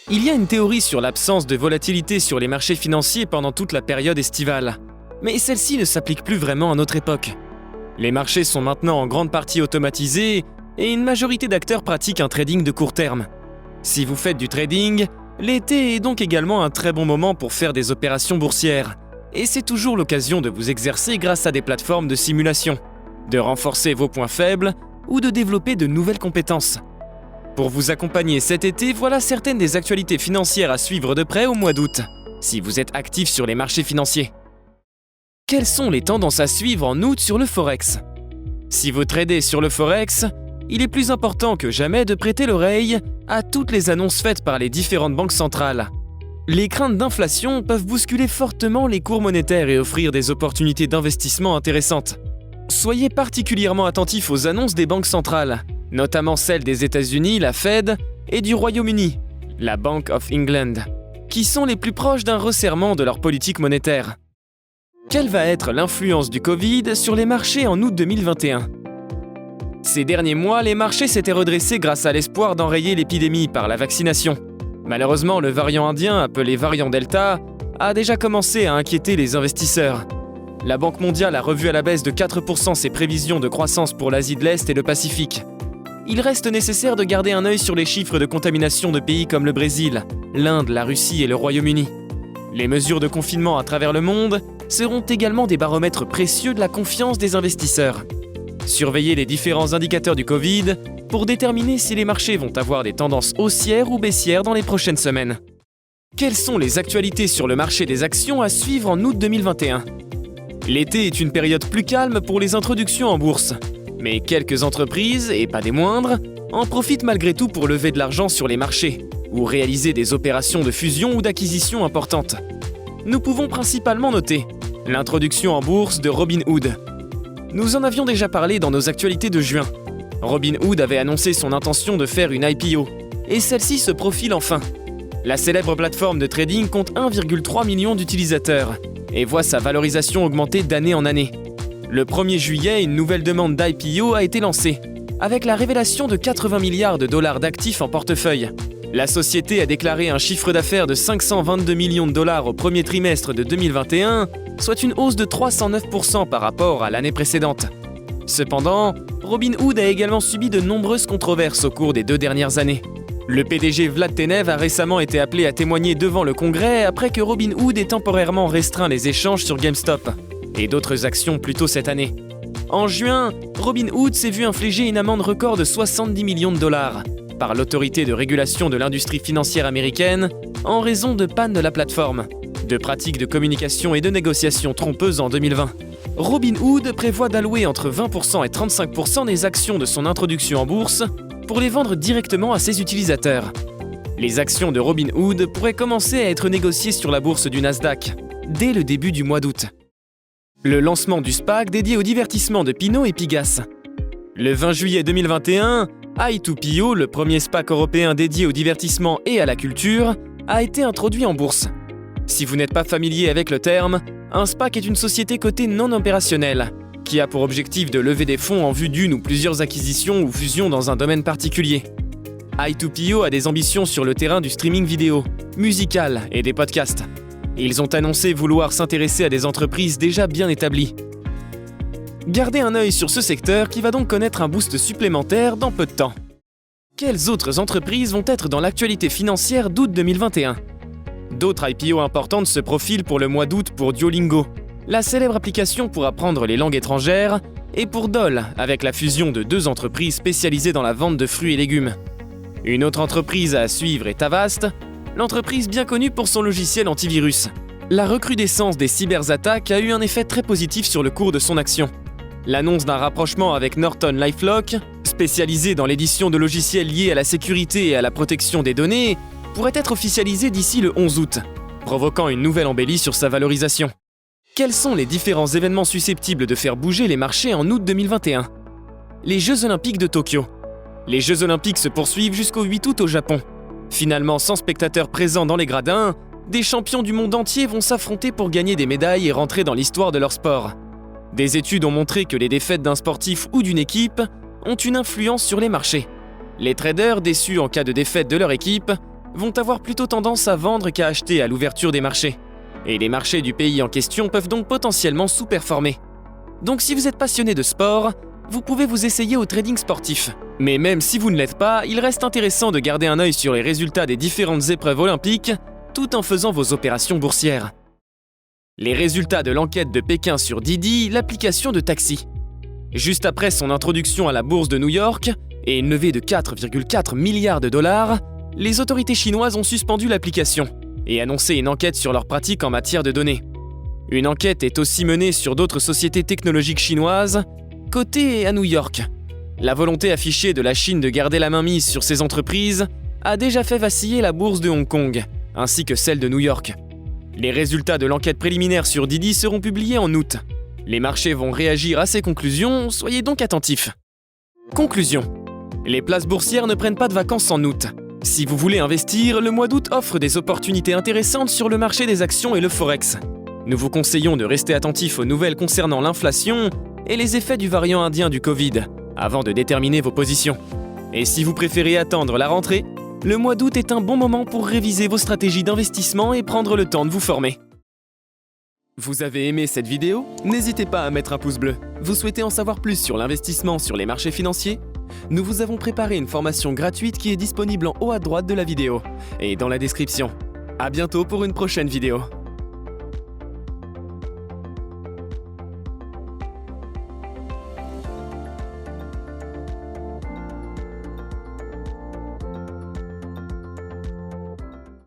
Il y a une théorie sur l'absence de volatilité sur les marchés financiers pendant toute la période estivale, mais celle-ci ne s'applique plus vraiment à notre époque. Les marchés sont maintenant en grande partie automatisés et une majorité d'acteurs pratiquent un trading de court terme. Si vous faites du trading, l'été est donc également un très bon moment pour faire des opérations boursières, et c'est toujours l'occasion de vous exercer grâce à des plateformes de simulation, de renforcer vos points faibles ou de développer de nouvelles compétences. Pour vous accompagner cet été, voilà certaines des actualités financières à suivre de près au mois d'août, si vous êtes actif sur les marchés financiers. Quelles sont les tendances à suivre en août sur le Forex? Si vous tradez sur le Forex, il est plus important que jamais de prêter l'oreille à toutes les annonces faites par les différentes banques centrales. Les craintes d'inflation peuvent bousculer fortement les cours monétaires et offrir des opportunités d'investissement intéressantes. Soyez particulièrement attentifs aux annonces des banques centrales, notamment celles des États-Unis, la Fed, et du Royaume-Uni, la Bank of England, qui sont les plus proches d'un resserrement de leur politique monétaire. Quelle va être l'influence du Covid sur les marchés en août 2021? Ces derniers mois, les marchés s'étaient redressés grâce à l'espoir d'enrayer l'épidémie par la vaccination. Malheureusement, le variant indien, appelé variant Delta, a déjà commencé à inquiéter les investisseurs. La Banque mondiale a revu à la baisse de 4% ses prévisions de croissance pour l'Asie de l'Est et le Pacifique. Il reste nécessaire de garder un œil sur les chiffres de contamination de pays comme le Brésil, l'Inde, la Russie et le Royaume-Uni. Les mesures de confinement à travers le monde seront également des baromètres précieux de la confiance des investisseurs. Surveillez les différents indicateurs du Covid pour déterminer si les marchés vont avoir des tendances haussières ou baissières dans les prochaines semaines. Quelles sont les actualités sur le marché des actions à suivre en août 2021? L'été est une période plus calme pour les introductions en bourse, mais quelques entreprises, et pas des moindres, en profitent malgré tout pour lever de l'argent sur les marchés ou réaliser des opérations de fusion ou d'acquisition importantes. Nous pouvons principalement noter l'introduction en bourse de Robinhood. Nous en avions déjà parlé dans nos actualités de juin. Robinhood avait annoncé son intention de faire une IPO, et celle-ci se profile enfin. La célèbre plateforme de trading compte 1,3 million d'utilisateurs et voit sa valorisation augmenter d'année en année. Le 1er juillet, une nouvelle demande d'IPO a été lancée, avec la révélation de 80 milliards de dollars d'actifs en portefeuille. La société a déclaré un chiffre d'affaires de 522 millions de dollars au premier trimestre de 2021, soit une hausse de 309% par rapport à l'année précédente. Cependant, Robinhood a également subi de nombreuses controverses au cours des 2 dernières années. Le PDG Vlad Tenev a récemment été appelé à témoigner devant le Congrès après que Robinhood ait temporairement restreint les échanges sur GameStop et d'autres actions plus tôt cette année. En juin, Robinhood s'est vu infliger une amende record de 70 millions de dollars par l'autorité de régulation de l'industrie financière américaine en raison de panne de la plateforme, de pratiques de communication et de négociations trompeuses en 2020. Robinhood prévoit d'allouer entre 20% et 35% des actions de son introduction en bourse pour les vendre directement à ses utilisateurs. Les actions de Robinhood pourraient commencer à être négociées sur la bourse du Nasdaq dès le début du mois d'août. Le lancement du SPAC dédié au divertissement de Pinot et Pigasse. Le 20 juillet 2021, i2PO, le premier SPAC européen dédié au divertissement et à la culture, a été introduit en bourse. Si vous n'êtes pas familier avec le terme, un SPAC est une société cotée non opérationnelle, qui a pour objectif de lever des fonds en vue d'une ou plusieurs acquisitions ou fusions dans un domaine particulier. i2PO a des ambitions sur le terrain du streaming vidéo, musical et des podcasts. Ils ont annoncé vouloir s'intéresser à des entreprises déjà bien établies. Gardez un œil sur ce secteur qui va donc connaître un boost supplémentaire dans peu de temps. Quelles autres entreprises vont être dans l'actualité financière d'août 2021? D'autres IPO importantes se profilent pour le mois d'août pour Duolingo, la célèbre application pour apprendre les langues étrangères, et pour Dole, avec la fusion de 2 entreprises spécialisées dans la vente de fruits et légumes. Une autre entreprise à suivre est Avast, l'entreprise bien connue pour son logiciel antivirus. La recrudescence des cyberattaques a eu un effet très positif sur le cours de son action. L'annonce d'un rapprochement avec Norton-LifeLock, spécialisé dans l'édition de logiciels liés à la sécurité et à la protection des données, pourrait être officialisée d'ici le 11 août, provoquant une nouvelle embellie sur sa valorisation. Quels sont les différents événements susceptibles de faire bouger les marchés en août 2021? Les Jeux Olympiques de Tokyo. Les Jeux Olympiques se poursuivent jusqu'au 8 août au Japon. Finalement, sans spectateurs présents dans les gradins, des champions du monde entier vont s'affronter pour gagner des médailles et rentrer dans l'histoire de leur sport. Des études ont montré que les défaites d'un sportif ou d'une équipe ont une influence sur les marchés. Les traders, déçus en cas de défaite de leur équipe, vont avoir plutôt tendance à vendre qu'à acheter à l'ouverture des marchés. Et les marchés du pays en question peuvent donc potentiellement sous-performer. Donc si vous êtes passionné de sport, vous pouvez vous essayer au trading sportif. Mais même si vous ne l'êtes pas, il reste intéressant de garder un œil sur les résultats des différentes épreuves olympiques, tout en faisant vos opérations boursières. Les résultats de l'enquête de Pékin sur Didi, l'application de taxi. Juste après son introduction à la bourse de New York et une levée de 4,4 milliards de dollars, les autorités chinoises ont suspendu l'application et annoncé une enquête sur leurs pratiques en matière de données. Une enquête est aussi menée sur d'autres sociétés technologiques chinoises, cotées à New York. La volonté affichée de la Chine de garder la main mise sur ces entreprises a déjà fait vaciller la bourse de Hong Kong, ainsi que celle de New York. Les résultats de l'enquête préliminaire sur Didi seront publiés en août. Les marchés vont réagir à ces conclusions, soyez donc attentifs. Conclusion. Les places boursières ne prennent pas de vacances en août. Si vous voulez investir, le mois d'août offre des opportunités intéressantes sur le marché des actions et le forex. Nous vous conseillons de rester attentifs aux nouvelles concernant l'inflation et les effets du variant indien du Covid, avant de déterminer vos positions. Et si vous préférez attendre la rentrée, le mois d'août est un bon moment pour réviser vos stratégies d'investissement et prendre le temps de vous former. Vous avez aimé cette vidéo? N'hésitez pas à mettre un pouce bleu. Vous souhaitez en savoir plus sur l'investissement sur les marchés financiers? Nous vous avons préparé une formation gratuite qui est disponible en haut à droite de la vidéo et dans la description. À bientôt pour une prochaine vidéo.